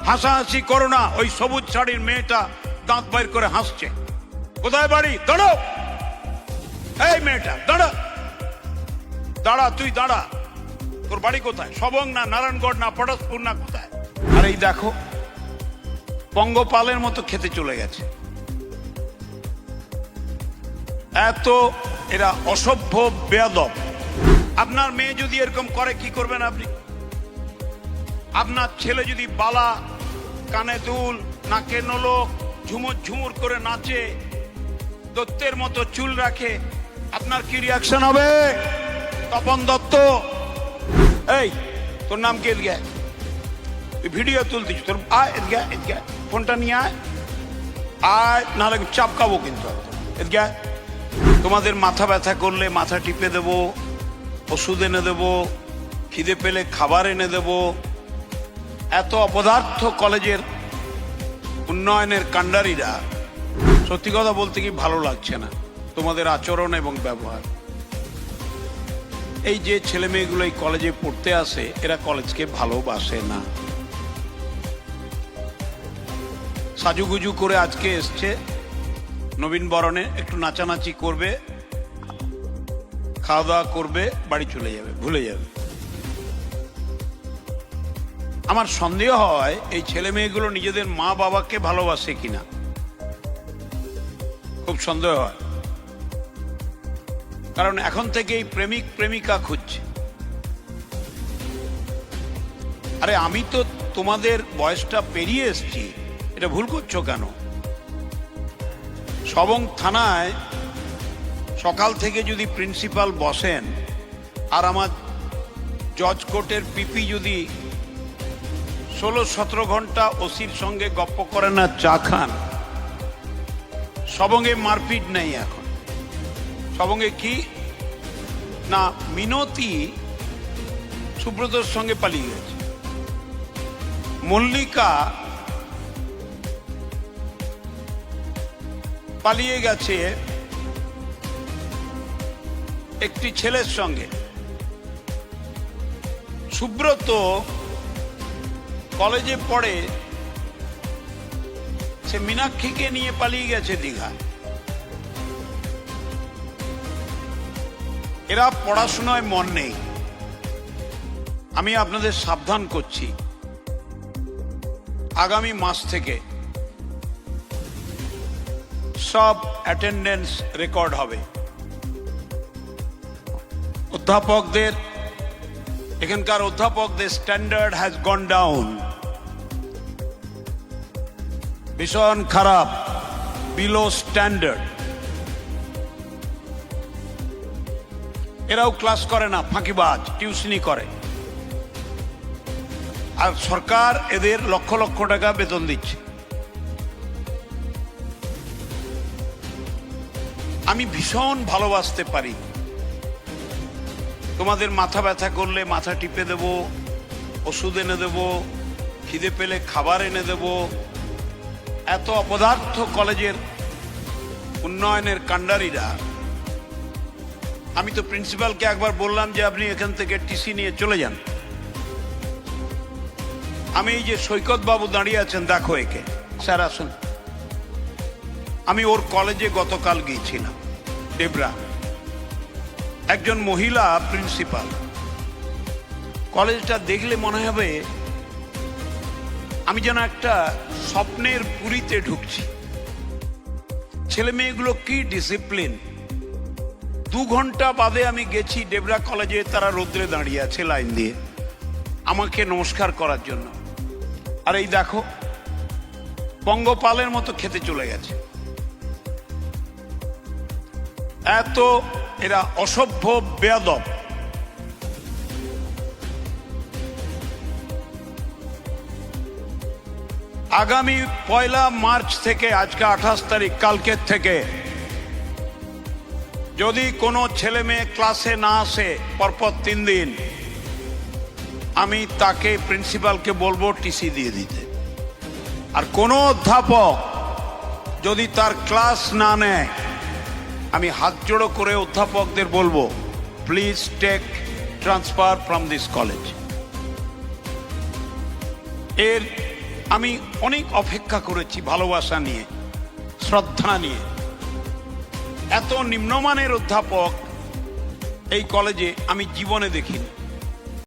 হাসাহাসি করো না। ওই সবুজ শাড়ির মেয়েটা দাঁত বাইর করে হাসছে। কোথায় বাড়ি? দাঁড়ো, এই মেয়েটা দাঁড়া, দাঁড়া, তুই দাঁড়া। তোর বাড়ি কোথায়? সবং না নারায়ণগড় না পটাশপুর না কোথায়? আর এই দেখো পঙ্গপালের মতো খেতে চলে গেছে। এত এরা অসভ্য বেয়াদব। আপনার মেয়ে যদি এরকম করে কি করবেন আপনি? আপনার ছেলে যদি বালা, কানে দুল, নাকে নোলক, ঝুমুর ঝুমুর করে নাচে, দত্তের মতো চুল রাখে, আপনার কি রিয়াকশন হবে? তপন দত্ত, এই তোর নাম কি? এদিকে তুই ভিডিও তুলতিস, তোর আয় এদিকে, এদিকে ফোনটা নিয়ে আয়, আয় নাহলে চাপকাবো কিন্তু। এদিকে তোমাদের মাথা ব্যথা করলে মাথা টিপে দেব, ওষুধ এনে দেব, খিদে পেলে খাবার এনে দেব। এত অপদার্থ কলেজের উন্নয়নের কাণ্ডারীরা, সত্যি কথা বলতে কি ভালো লাগছে না তোমাদের আচরণ এবং ব্যবহার। এই যে ছেলে মেয়েগুলো এই কলেজে পড়তে আসে, এরা কলেজকে ভালোবাসে না। সাজুগুজু করে আজকে এসছে, নবীন বরণে একটু নাচানাচি করবে, খাওয়া দাওয়া করবে, বাড়ি চলে যাবে, ভুলে যাবে। আমার সন্দেহ হয় এই ছেলে মেয়েগুলো নিজেদের মা বাবাকে ভালোবাসে কিনা, খুব সন্দেহ হয়। কারণ এখন থেকেই প্রেমিক প্রেমিকা খুঁজছে। আরে আমি তো তোমাদের বয়সটা পেরিয়ে এসছি, এটা ভুল করছো কেন? সবং থানায় সকাল থেকে যদি প্রিন্সিপাল বসেন আর আমার জজ কোর্টের পিপি যদি 16-17 ঘন্টা ওসির সঙ্গে গপ্প করেন না, চা খান, সবঙ্গে মারপিট নেই এখন। সবঙ্গে কি না, মিনতি সুব্রতর সঙ্গে পালিয়ে গেছে, মল্লিকা পালিয়ে গেছে একটি ছেলের সঙ্গে, সুব্রত কলেজে পড়ে, সে মীনাক্ষীকে নিয়ে পালিয়ে গেছে দীঘা। এরা পড়াশোনায় মন নেই। আমি আপনাদের সাবধান করছি, আগামী মাস থেকে সব অ্যাটেন্ডেন্স রেকর্ড হবে। অধ্যাপকদের, এখানকার অধ্যাপকদের স্ট্যান্ডার্ড হ্যাজ গন ডাউন, ভীষণ খারাপ, বিলো স্ট্যান্ডার্ড। এরাও ক্লাস করে না, ফাঁকিবাজ, টিউশনি করে। আর সরকার এদের লক্ষ লক্ষ টাকা বেতন দিচ্ছে। আমি ভীষণ ভালোবাসতে পারি। তোমাদের মাথা ব্যথা করলে মাথা টিপে দেব, ওষুধ এনে দেব, খিদে পেলে খাবার এনে দেব। এত অপদার্থ কলেজের উন্নয়নের কাণ্ডারীরা। আমি তো প্রিন্সিপালকে একবার বললাম যে আপনি এখান থেকে টিসি নিয়ে চলে যান। আমি এই যে সৈকত বাবু দাঁড়িয়ে আছেন, দেখো একে, স্যার আসুন। আমি ওর কলেজে গতকাল গিয়েছিলাম, ডেবরা, একজন মহিলা প্রিন্সিপাল। কলেজটা দেখলে মনে হবে আমি যেন একটা স্বপ্নের পুরীতে ঢুকছি। ছেলে মেয়েগুলো কি ডিসিপ্লিন। 2 ঘন্টা বাদে আমি গেছি ডেবরা কলেজে, তারা রোদ্রে দাঁড়িয়ে আছে লাইন দিয়ে আমাকে নমস্কার করার জন্য। আর এই দেখো পঙ্গপালের মতো খেতে চলে গেছে। এত এরা অসভ্য বেয়াদব। আগামী 1 মার্চ থেকে, আজকে 28 তারিখ, কালকের থেকে যদি কোনো ছেলে মেয়ে ক্লাসে না আসে পরপর 3 দিন, আমি তাকে প্রিন্সিপালকে বলবো টিসি দিয়ে দিতে। আর কোনো অধ্যাপক যদি তার ক্লাস না নেয়, আমি হাত জোড়ো করে অধ্যাপকদের বলবো, please take transfer from this college. এর আমি অনেক অপেক্ষা করেছি ভালোবাসা নিয়ে, শ্রদ্ধা নিয়ে। এত নিম্নমানের অধ্যাপক এই কলেজে আমি জীবনে দেখিনি।